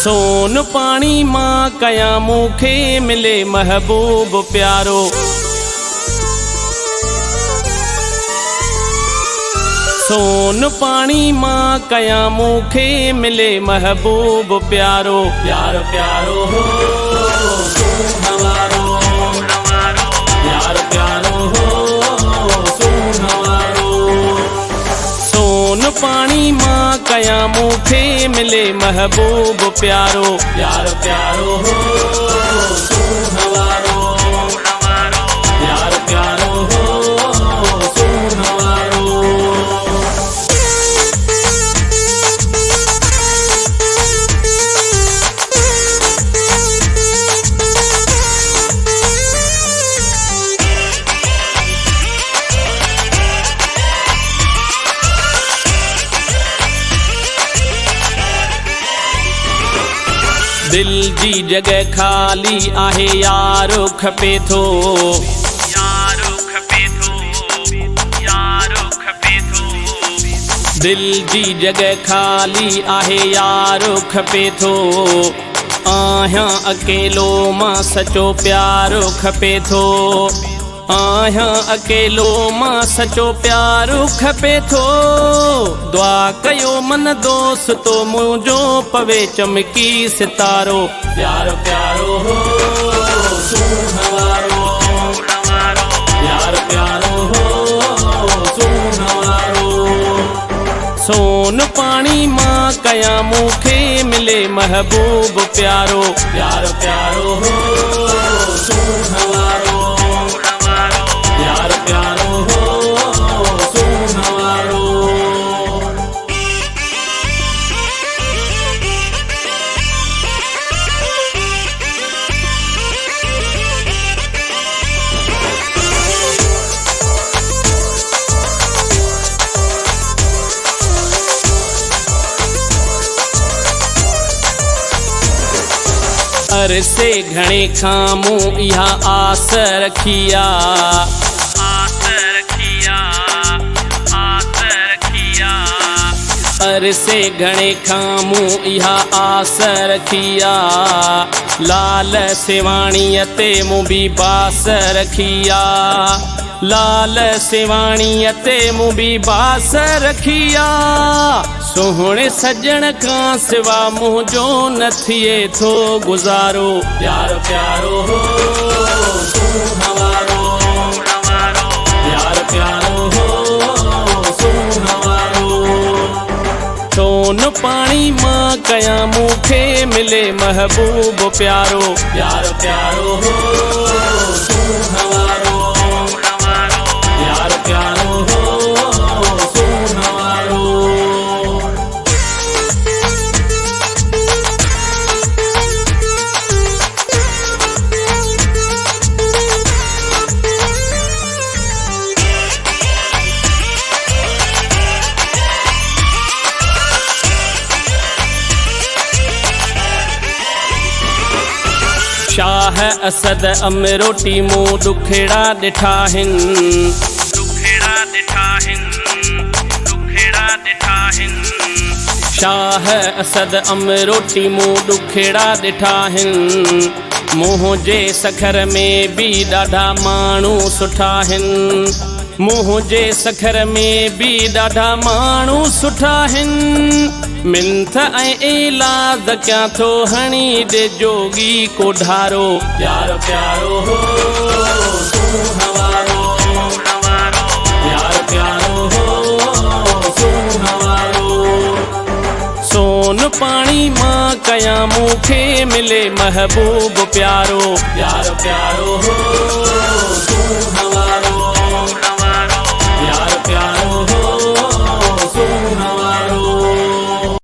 सोन पानी मां कया मूंखे मिले महबूब प्यारो। सोन पानी मां कया मूंखे मिले महबूब प्यारो। प्यार प्यारो हो सोनवारो, प्यार प्यारो हो सोनवारो। सोन पानी मां कया मूंखे मिले महबूब प्यारो। प्यार प्यारो हो सोनवारो, प्यार प्यारो हो सोनवारो। दिल जी जगह खाली आहे यारो खपे थो, यारो खपे थो, यारो खपे थो। दिल जी जगह खाली आहे यारो खपे थो। आहियां अकेलो मां सचो प्यारो खपे थो। आहियां अकेलो मां सचो प्यारो खपे थो। दुआ कयो मन दोस्तो मुंहिंजो पवे चमकी सितारो। प्यारो प्यारो हो सोनवारो, प्यार प्यारो हो सोनवारो। सोन पानी मां कया मूंखे मिले महबूब प्यारो। प्यार प्यारो हो सोनवारो, प्यार प्यारो हो सोनवारो। अरसे घणे खां मूं इहा आस रखिया, आस रखिया, आस रखिया। अरसे घणे खां मूं इहा आस रखिया। लाल सेवाणीअ ते मूं बि बास रखिया। लाल सेवाणीअ ते मूं बि बास रखिया। सोहणे सजण खां सिवा मुंहिंजो न थिए थो गुज़ारो। प्यार प्यारो हो सोनवारो, प्यार प्यारो हो सोनवारो। सोन पानी मां कया मूंखे मिले महबूब प्यारो। प्यार प्यारो हो सोनवारो, प्यार प्यारो हो सोनवारो। शाह असद अमरोटी मूं ॾुखड़ा ॾिठा आहिनि, ॾुखड़ा ॾिठा आहिनि, ॾुखड़ा ॾिठा आहिनि। शाह असद अमरोटी मूं ॾुखड़ा ॾिठा आहिनि। मुंहिंजे सखर में बि ॾाढा माण्हू सुठा आहिनि। मुंहिंजे सखर में बि ॾाढा माण्हू सुठा आहिनि। मिंथ ऐं इलाज कयां थो हणी ॾे जोगी को ढारो। प्यार प्यारो हो सोनवारो, प्यार प्यारो हो सोनवारो। सोन पानी मां कया मूंखे मिले महबूब प्यारो। प्यार प्यारो हो सोनवारो,